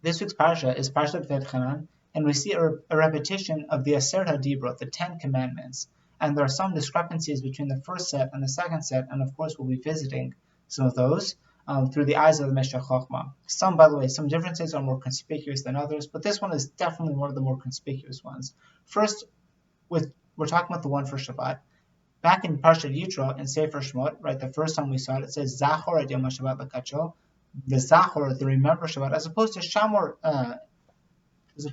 This week's parsha is Parshat Vayetchanan, and we see a repetition of the Aser HaDibrot, the 10 Commandments. And there are some discrepancies between the first set and the second set, and of course we'll be visiting some of those through the eyes of the Meshech Chochmah. Some, by the way, some differences are more conspicuous than others, but this one is definitely one of the more conspicuous ones. First, we're talking about the one for Shabbat. Back in Parshat Yitro in Sefer Shemot, right, the first time we saw it, it says Zachor et Yom HaShabbat l'kacho, the Zachor, the remember Shabbat, as opposed to Shamor, Shamor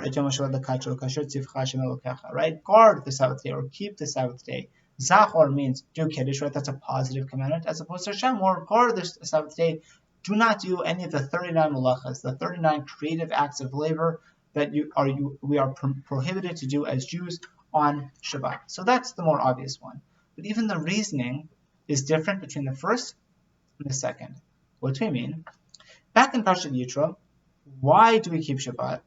et Yom HaShabbat l'kacho, kasher tzivcha Hashem Elokecha, right? Guard the Sabbath day or keep the Sabbath day. Zachor means do Kiddush, right? That's a positive commandment, as opposed to Shamor, guard the Sabbath day. Do not do any of the 39 malachas, the 39 creative acts of labor that we are prohibited to do as Jews on Shabbat. So that's the more obvious one. But even the reasoning is different between the first and the second. What do we mean? Back in Parshat Yitro, why do we keep Shabbat?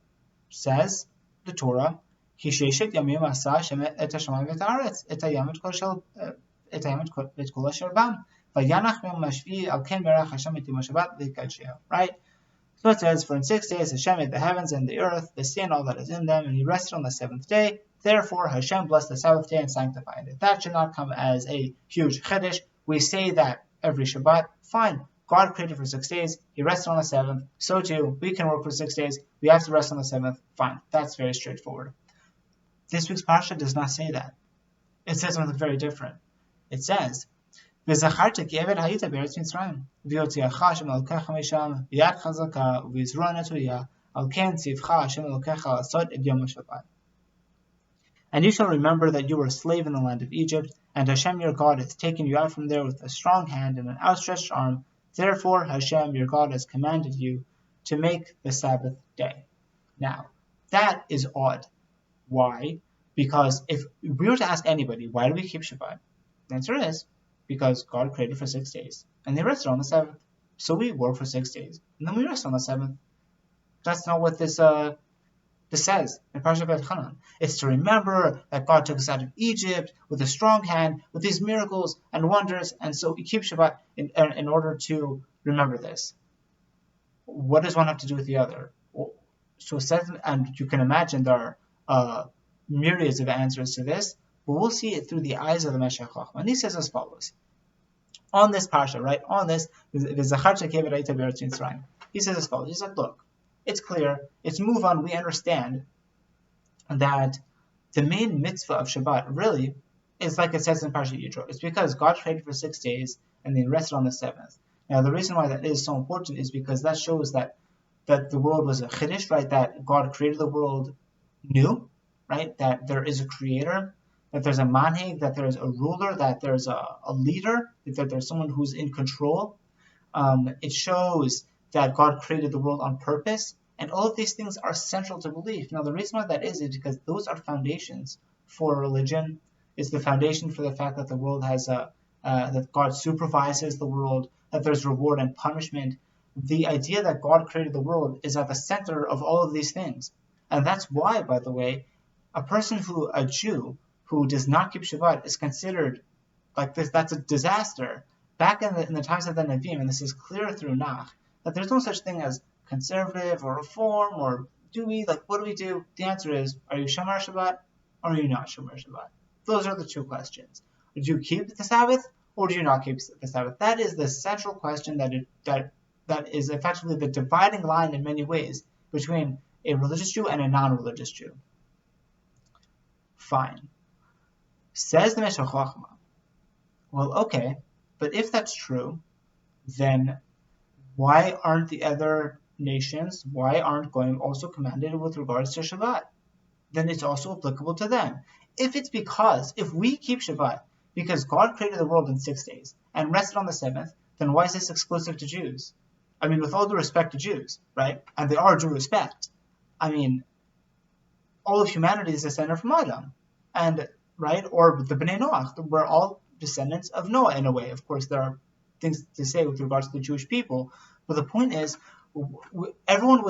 Says the Torah, Hisheshet yamim asa Hashem et hashamayim et haaretz et hayam et kol asher bam vayanach yom hashvi al ken merach Hashem et yom Shabbat l'kadsheo. Right? So it says, for in 6 days Hashem made the heavens and the earth, the sea and all that is in them, and he rested on the seventh day. Therefore Hashem blessed the Sabbath day and sanctified it. That should not come as a huge chiddush. We say that every Shabbat. Fine. God created for 6 days. He rested on the seventh. So too, we can work for 6 days. We have to rest on the seventh. Fine. That's very straightforward. This week's parsha does not say that. It says something very different. It says, "V'zacharta ki eved hayita be'eretz Mitzrayim, v'yotziacha Hashem Elokecha misham, v'yad chazaka, v'yizron etuya, al ken tzivcha Hashem Elokecha asot et yom HaShabbat. And you shall remember that you were a slave in the land of Egypt, and Hashem your God hath taken you out from there with a strong hand and an outstretched arm. Therefore Hashem your God has commanded you to make the Sabbath day." Now, that is odd. Why? Because if we were to ask anybody, why do we keep Shabbat? The answer is, because God created for 6 days, and He rested on the seventh. So we work for 6 days, and then we rest on the seventh. That's not what this says in Parshat Vayetchanan. It's to remember that God took us out of Egypt with a strong hand, with these miracles and wonders, and so we keep Shabbat in order to remember this. What does one have to do with the other? So it says, and you can imagine there are myriads of answers to this, but we'll see it through the eyes of the Meshech Chochmah. And he says as follows. On this parsha, right, on this, he says as follows. He said, look, it's clear, it's move on, we understand that the main mitzvah of Shabbat really is like it says in Parshat Yitro. It's because God created for 6 days and then rested on the seventh. Now the reason why that is so important is because that shows that the world was a chiddush, right, that God created the world new, right, that there is a creator, that there's a manhig, that there's a ruler, that there's a leader, that there's someone who's in control. It shows that God created the world on purpose, and all of these things are central to belief. Now, the reason why that is because those are foundations for religion. It's the foundation for the fact that the world has that God supervises the world, that there's reward and punishment. The idea that God created the world is at the center of all of these things, and that's why, by the way, a Jew who does not keep Shabbat is considered like this. That's a disaster. Back in the times of the Nevi'im, and this is clear through Nach, that there's no such thing as conservative or reform or what do we do? The answer is, are you Shomer Shabbat or are you not Shomer Shabbat? Those are the two questions. Do you keep the Sabbath or do you not keep the Sabbath? That is the central question that is effectively the dividing line in many ways between a religious Jew and a non-religious Jew. Fine. Says the Meshech Chochmah. Well, okay, but if that's true, then why aren't the other nations, why aren't Goyim also commanded with regards to Shabbat? Then it's also applicable to them. If we keep Shabbat because God created the world in 6 days and rested on the seventh, then why is this exclusive to Jews? I mean, with all due respect to Jews, right? And they are due respect. I mean, all of humanity is descended from Adam, and right, or the Bnei Noach. We're all descendants of Noah in a way. Of course, there are things to say with regards to the Jewish people, but the point is, everyone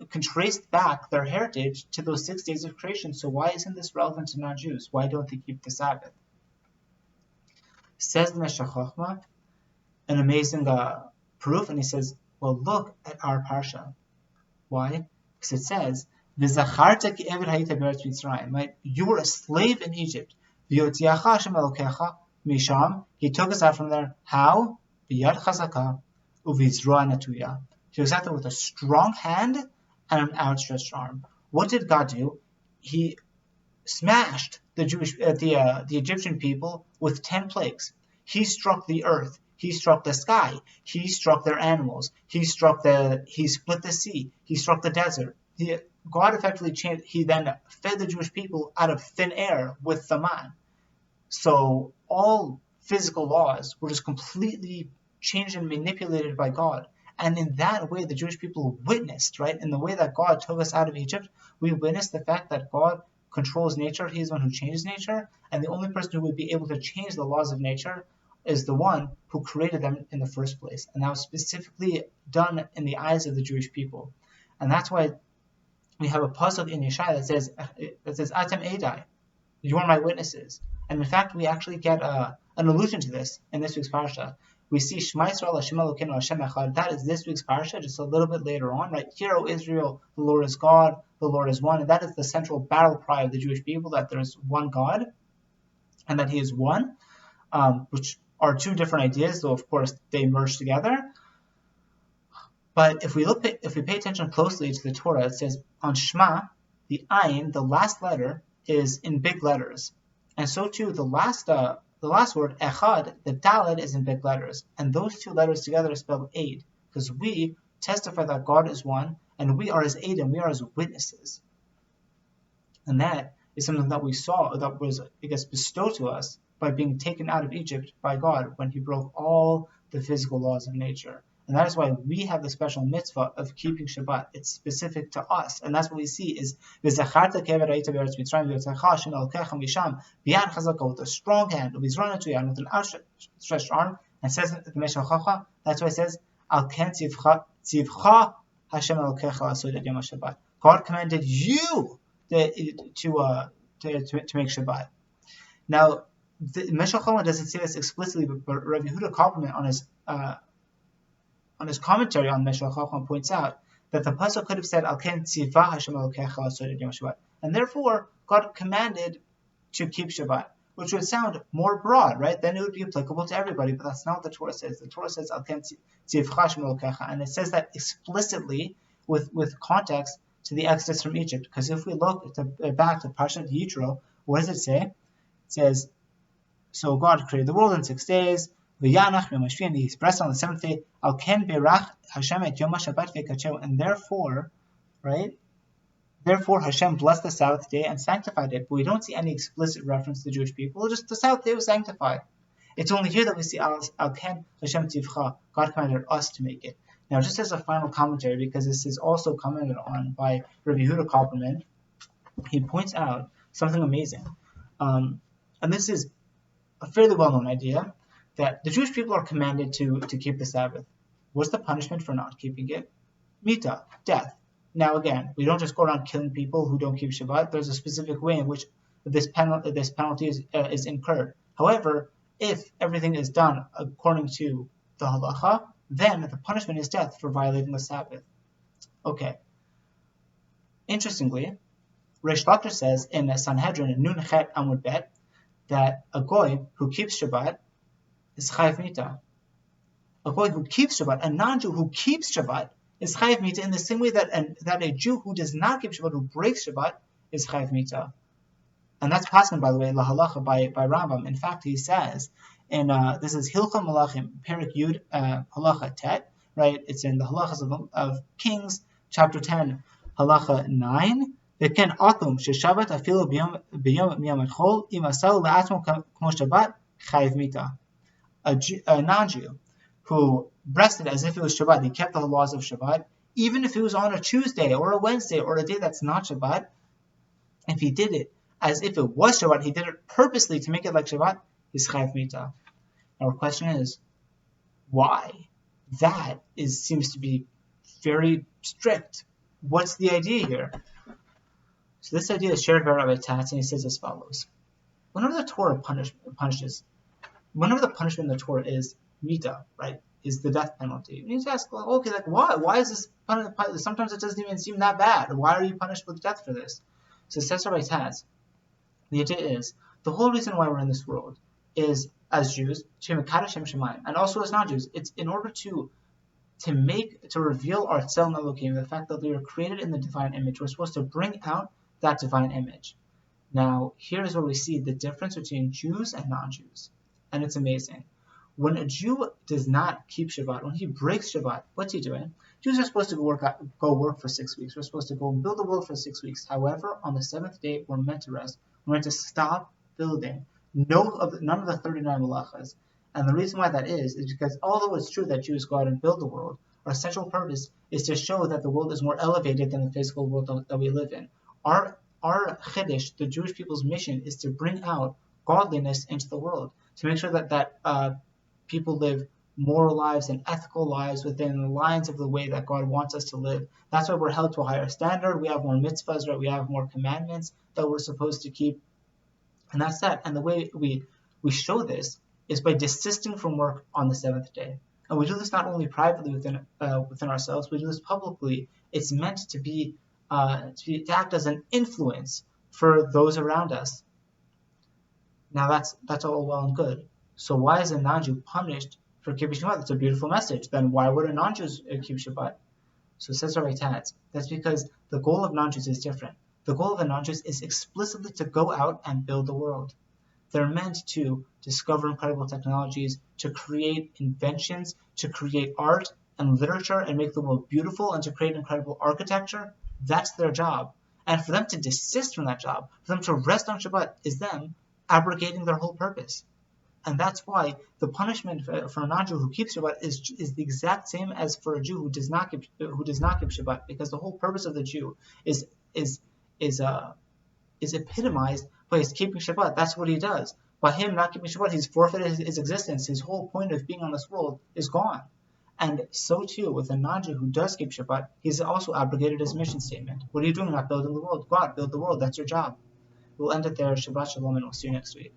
can trace back their heritage to those 6 days of creation. So why isn't this relevant to non-Jews? Why don't they keep the Sabbath? Says the Meshech Chochmah, an amazing proof, and he says, Well, look at our parsha. Why? Because it says, "V'zacharta ki eved hayita be'eretz Mitzrayim." Right? You were a slave in Egypt. V'yotziacha Hashem Elokecha misham. He took us out from there. How? B'yad chazaka u'v'zroa natuya. He was out there with a strong hand and an outstretched arm. What did God do? He smashed the Egyptian people with 10 plagues. He struck the earth. He struck the sky. He struck their animals. He split the sea. He struck the desert. God effectively changed. He then fed the Jewish people out of thin air with the man. So all physical laws were just completely changed and manipulated by God. And in that way, the Jewish people witnessed, right? In the way that God took us out of Egypt, we witnessed the fact that God controls nature. He's the one who changes nature. And the only person who would be able to change the laws of nature is the one who created them in the first place. And that was specifically done in the eyes of the Jewish people. And that's why we have a pasuk in Yeshaya that says, Atem Edai, you are my witnesses. And in fact, we actually get an allusion to this in this week's parsha. We see Shema Yisrael Hashem Elokeinu Hashem Echad. That is this week's parsha, just a little bit later on, right? Hear, O Israel, the Lord is God, the Lord is one. And that is the central battle cry of the Jewish people, that there is one God and that He is one, which are two different ideas, though of course they merge together. But if we pay attention closely to the Torah, it says on Shema, the Ayin, the last letter, is in big letters, and so too the last word Echad, the Dalet, is in big letters, and those two letters together are spelled Aid, because we testify that God is one, and we are His aid, and we are His witnesses, and that is something that we saw that was, I guess, bestowed to us by being taken out of Egypt by God when He broke all the physical laws of nature. And that is why we have the special mitzvah of keeping Shabbat. It's specific to us. And that's what we see is with a strong hand, with an outstretched arm, and says the Meshech, that's why it says, God commanded you to make Shabbat. Now, the Meshech doesn't say this explicitly, but Rabbi Yehuda Kopperman on his commentary on Meshech points out that the pasuk could have said Al ken tzivah Hashem Elokecha asod yom Shabbat, and therefore God commanded to keep Shabbat, which would sound more broad, right? Then it would be applicable to everybody, but that's not what the Torah says. The Torah says Al ken tzivcha Hashem Elokecha, and it says that explicitly with context to the Exodus from Egypt. Because if we look back to Parshat Yitro, what does it say? It says, so God created the world in 6 days. V'yanach v'mashvi, and He expressed on the 7th day, Al ken berach Hashem et yom Shabbat v'kachehu, and therefore, right? Therefore Hashem blessed the Sabbath day and sanctified it. But we don't see any explicit reference to the Jewish people. Just the Sabbath day was sanctified. It's only here that we see Al ken Hashem tivcha. God commanded us to make it. Now, just as a final commentary, because this is also commented on by Rabbi Yehuda Kopperman, he points out something amazing, and this is a fairly well-known idea, that the Jewish people are commanded to keep the Sabbath. What's the punishment for not keeping it? Mita, death. Now again, we don't just go around killing people who don't keep Shabbat. There's a specific way in which this penalty is incurred. However, if everything is done according to the halacha, then the punishment is death for violating the Sabbath. Okay. Interestingly, Reish Lakish says in Sanhedrin in Nun Chet Amud Bet that a goy who keeps Shabbat is chayav mita. A goy who keeps Shabbat, a non-Jew who keeps Shabbat, is chayav mita in the same way that a Jew who does not keep Shabbat, who breaks Shabbat, is chayav mita. And that's passed, by the way, la halacha by Rambam. In fact, he says, and this is Hilchah Malachim, Perik Yud, halacha tet, right? It's in the halachas of Kings, chapter 10, halacha 9. V'ken atum sheshabat afilu b'yom miyam chol im asau la'atmo kmo Shabbat chayav mita. A non-Jew who rested as if it was Shabbat, he kept the laws of Shabbat, even if it was on a Tuesday or a Wednesday or a day that's not Shabbat, if he did it as if it was Shabbat, he did it purposely to make it like Shabbat, he's chayav mita. Our question is, why? That seems to be very strict. What's the idea here? So this idea is shared by Rabbi Tatz, and he says as follows. Whenever the Torah punishes, whenever the punishment in the Torah is mita, right? is the death penalty. You need to ask, okay, like why? Why is this punishment? Sometimes it doesn't even seem that bad. Why are you punished with death for this? So says Rabbi Tatz, the idea is the whole reason why we're in this world is as Jews to Mekadosh Shem Shemayim, and also as non-Jews. It's in order to reveal our Tzelem Elokim, the fact that we were created in the divine image. We're supposed to bring out that divine image. Now, here is where we see the difference between Jews and non-Jews, and it's amazing. When a Jew does not keep Shabbat, when he breaks Shabbat, what's he doing? Jews are supposed to go work for 6 weeks. We're supposed to go and build the world for 6 weeks. However, on the 7th day, we're meant to rest. We're meant to stop building. None of the 39 malachas. And the reason why that is because although it's true that Jews go out and build the world, our central purpose is to show that the world is more elevated than the physical world that we live in. Our Chiddush, the Jewish people's mission, is to bring out godliness into the world, to make sure that people live moral lives and ethical lives within the lines of the way that God wants us to live. That's why we're held to a higher standard. We have more mitzvahs, right? We have more commandments that we're supposed to keep. And that's that. And the way we show this is by desisting from work on the 7th day. And we do this not only privately within ourselves, we do this publicly. It's meant to act as an influence for those around us. Now that's all well and good. So why is a non-Jew punished for keeping Shabbat? That's a beautiful message. Then why would a non-Jew keep Shabbat? So it says Rabbi Tatz, that's because the goal of non-Jews is different. The goal of the non-Jews is explicitly to go out and build the world. They're meant to discover incredible technologies, to create inventions, to create art and literature and make the world beautiful, and to create incredible architecture. That's their job. And for them to desist from that job, for them to rest on Shabbat, is them abrogating their whole purpose. And that's why the punishment for a non-Jew who keeps Shabbat is the exact same as for a Jew who does not keep Shabbat, because the whole purpose of the Jew is epitomized by his keeping Shabbat. That's what he does. By him not keeping Shabbat, he's forfeited his existence. His whole point of being on this world is gone. And so too with a non-Jew who does keep Shabbat, he's also abrogated his mission statement. What are you doing? Not building the world. Go out, build the world. That's your job. We'll end it there. Shabbat Shalom, and we'll see you next week.